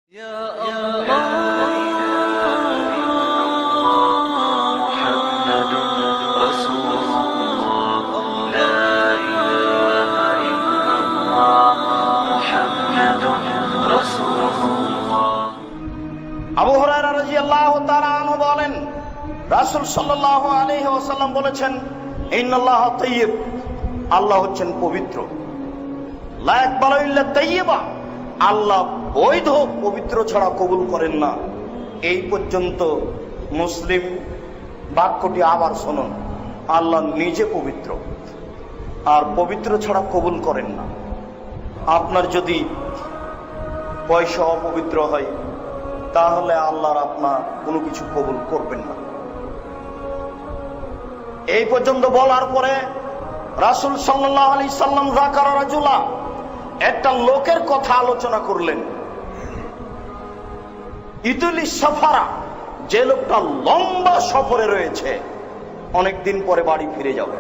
আবু হুরায়রা রাদিয়াল্লাহু তাআলা আনহু বলেন, রাসূল সাল্লাল্লাহু আলাইহি ওয়াসাল্লাম বলেছেন, ইন্নাল্লাহা তাইয়্যিব, আল্লাহ হচ্ছেন পবিত্র। লা ইয়াকবালু ইল্লা তাইয়্যিবা, আল্লাহ বৈধ পবিত্র ছাড়া কবুল করেন না। এই পর্যন্ত মুসলিম বাক্যটি আবার শুনুন। আল্লাহ নিজে পবিত্র, আর পবিত্র ছাড়া কবুল করেন না। আপনার যদি পয়সা অপবিত্র হয়, তাহলে আল্লাহর আপনার কোনো কিছু কবুল করবেন না। এই পর্যন্ত বলার পরে রাসূল সাল্লাল্লাহু আলাইহি সাল্লাম যাকারা রাজুলা, একটা লোকের কথা আলোচনা করলেন। ইতুলি সাফারা, যে লোকটা লম্বা সফরে রয়েছে, অনেকদিন পরে বাড়ি ফিরে যাবে।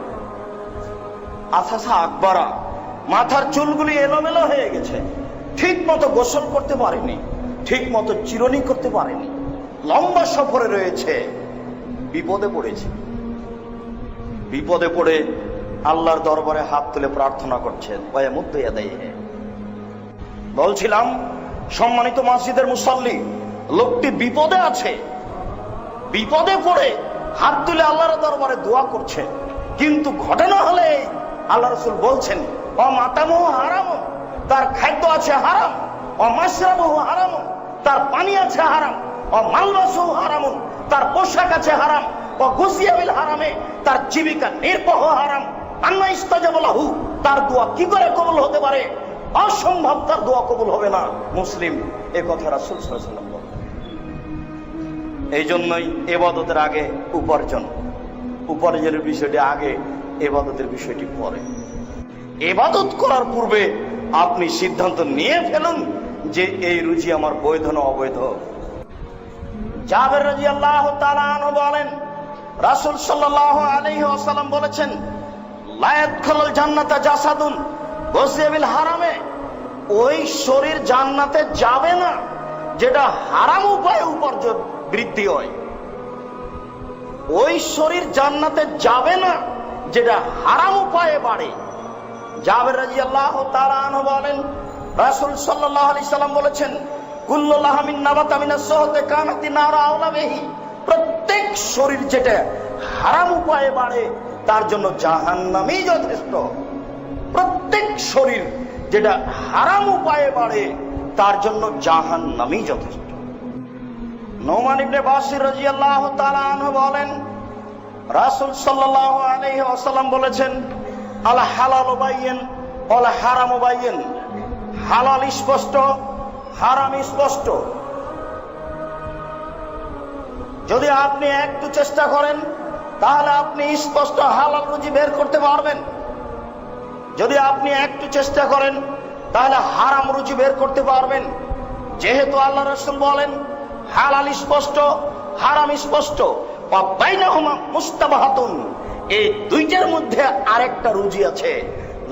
আসাসা আকবারা, মাথার চুলগুলি এলোমেলো হয়ে গেছে, ঠিক মতো গোসল করতে পারেনি, ঠিক মতো চিরুনি করতে পারেনি, লম্বা সফরে রয়েছে, বিপদে পড়েছে। বিপদে পড়ে আল্লাহর দরবারে হাত তুলে প্রার্থনা করছেন। বলছিলাম, সম্মানিত মসজিদের মুসাল্লি, লোকটি বিপদে আছে, বিপদে পড়ে হাত তুলে আল্লাহর দরবারে দোয়া করছে। কিন্তু ঘটনা হলে আল্লাহ রাসূল বলছেন, ও মাতামুহু হারাম, তার খাদ্য আছে হারাম, ও মাশরাবুহু হারাম, তার পানি আছে হারাম, ও মালবাসুহু হারাম, তার পোশাক আছে হারাম, ও গুসিয়া বিল হারামে, তার জীবিকা নির্বাহ হারাম। আন্না ইস্তাজাবা লাহু, তার দোয়া কি করে কবুল হতে পারে? অসম্ভব, তার দোয়া কবুল হবে না। মুসলিম, এ কথা রাসূল সাল্লাল্লাহু আলাইহি ওয়াসাল্লাম বলেন। এই জন্যই ইবাদতের আগে উপার্জন, উপার্জনের বিষয়টি আগে, ইবাদতের বিষয়টি পরে। ইবাদত করার পূর্বে আপনি সিদ্ধান্ত নিয়ে ফেলুন যে এই রুজি আমার বৈধ না অবৈধ। জাবের রাদিয়াল্লাহু তাআলা আনহু বলেন, রাসূল সাল্লাল্লাহু আলাইহি ওয়াসাল্লাম বলেছেন, লা ইয়াদখুলুল জান্নাতা জাসাদুন গুসিয়া বিল হারামে, ওই শরীর জান্নাতে যাবে না যেটা হারাম উপায়ে উপার্জন বৃদ্ধি হয়। ওই শরীর জান্নাতে যাবে না যেটা হারাম উপায়ে বাড়ে। জাবের রাদিয়াল্লাহু তাআলা আনহু বলেন, রাসূল সাল্লাল্লাহু আলাইহি সাল্লাম বলেছেন, কুল্লু লাহমিন নাবাতা মিনাস সুহতি কানাতি নারা আওলা বিহি, প্রত্যেক শরীর যেটা হারাম উপায়ে বাড়ে তার জন্য জাহান্নামই যথেষ্ট। প্রত্যেক শরীর যেটা হারাম উপায়ে বাড়ে তার জন্য জাহান্নামই যথেষ্ট। নোমান ইবনে বাশির রাদিয়াল্লাহু তাআলা আনহু বলেন, রাসূল সাল্লাল্লাহু আলাইহি ওয়াসাল্লাম বলেছেন, আল হালালু বাইয়িন ওয়াল হারামু বাইয়িন, হালাল স্পষ্ট, হারাম স্পষ্ট। যদি আপনি একটু চেষ্টা করেন তাহলে আপনি স্পষ্ট হালাল রুজি বের করতে পারবেন। যদি আপনি একটু চেষ্টা করেন তাহলে হারাম রুজি বের করতে পারবেন। যেহেতু আল্লাহ রাসূল বলেন হালাল স্পষ্ট, হারাম স্পষ্ট, ওয়া বাইনাহুমা মুস্তাবাহাতুন, এই দুইটার মধ্যে আরেকটা রুজি আছে,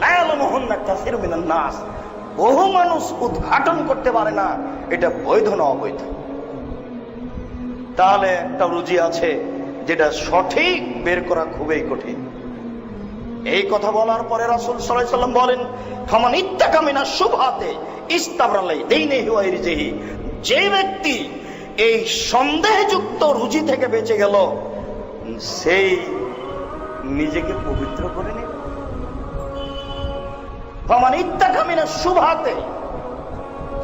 লা ইয়ালামুহুন্না কাসীরুম মিনান নাস, বহু মানুষ উদ্ঘাটন করতে পারে না এটা বৈধ না অবৈধ। তাহলে একটা রুজি আছে যেটা সঠিক বের করা খুবই কঠিন। এই কথা বলার পরে রাসূল সাল্লাল্লাহু আলাইহি ওয়াসাল্লাম বলেন, ফামান ইত্তাকা মিনাশ শুবহাতি ইস্তাবরা লিদীনিহি ওয়া ইরজিহি, যে ব্যক্তি এই সন্দেহযুক্ত রুজি থেকে বেঁচে গেল, সেই নিজেকে পবিত্র করে নিল। ফামান ইত্তাকা মিনাশ শুবহাতি,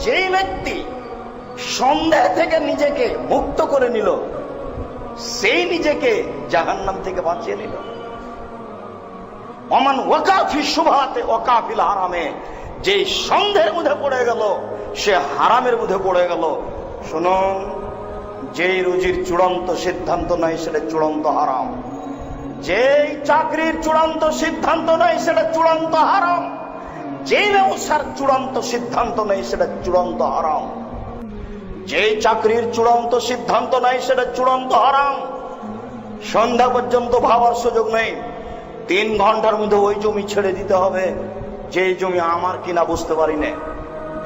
যে ব্যক্তি সন্দেহ থেকে নিজেকে মুক্ত করে নিল, সেই নিজেকে জাহান্নাম থেকে বাঁচিয়ে নিল। ওমান ওয়াকা ফি শুবহাতি ওয়াকা ফিল হারামে, যে সন্দেহের মধ্যে পড়ে গেল সে হারামের মধ্যে পড়ে গেল। শুনুন, যেই রুজির চূড়ান্ত সিদ্ধান্ত নাই সেটা চূড়ান্ত হারাম, যেই চাকরির চূড়ান্ত সিদ্ধান্ত নাই সেটা চূড়ান্ত হারাম, যেই ব্যবসার চূড়ান্ত সিদ্ধান্ত নেই সেটা চূড়ান্ত হারাম, যেই চাকরির চূড়ান্ত সিদ্ধান্ত নাই সেটা চূড়ান্ত হারাম। সন্ধ্যা পর্যন্ত ভাবার সুযোগ নেই, 3 ঘন্টার মধ্যে ওই জমি ছেড়ে দিতে হবে, যেই জমি আমার কিনা বুঝতে পারি না।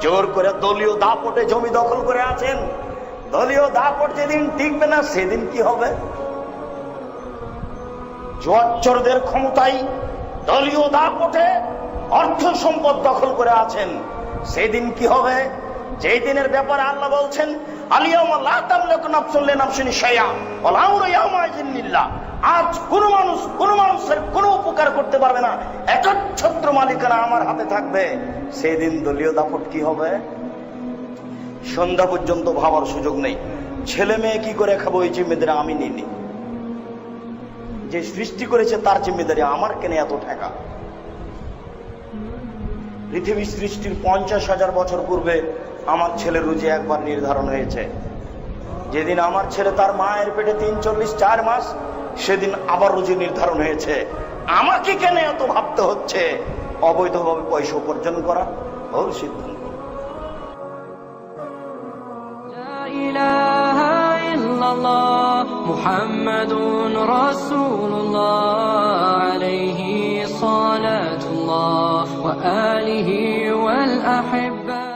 জোর করে দলীয় দাপটে জমি দখল করে আছেন। দলীয় দাপট যেদিন টিকবে না সেদিন কি হবে? জোয়াচ্চরদের ক্ষমতায় দলীয় দাপটে অর্থ সম্পদ দখল করে আছেন, সেদিন কি হবে? যেই দিনের ব্যাপারে আল্লাহ বলছেন আলিয়াউমা লা তামলিকু নাফসুন লিনাফসিন শাইআ ওয়া লা আমরু ইয়াওমাইযিন লিল্লাহ। আজ কোন মানুষের কোনো উপকার করতে পারবে না, একচ্ছত্র মালিকানা আমার হাতে থাকবে। সেদিন দলীয় দাপট কি হবে? সন্ধ্যা পর্যন্ত ভাবার সুযোগ নেই। ছেলে মেয়ে কি করে খাবো এই জিম্মেদারি আমি নিইনি। যে সৃষ্টি করেছে তার জিম্মেদারি আমার, কেন এত টাকা? পৃথিবী সৃষ্টির 50,000 বছর পূর্বে আমার ছেলের রুজি একবার নির্ধারণ হয়েছে। যেদিন আমার ছেলে তার মায়ের পেটে 3-4 মাস, সেদিন আবার রুজি নির্ধারণ হয়েছে। আমাকে কেন এত ভাবতে হচ্ছে অবৈধভাবে পয়সা উপার্জন করা? ওর সিদ্ধান্ত। মুহাম্মাদুর রাসূলুল্লাহ আলাইহি সালাতুল্লাহ ওয়া আলিহি ওয়াল আহিব্বা।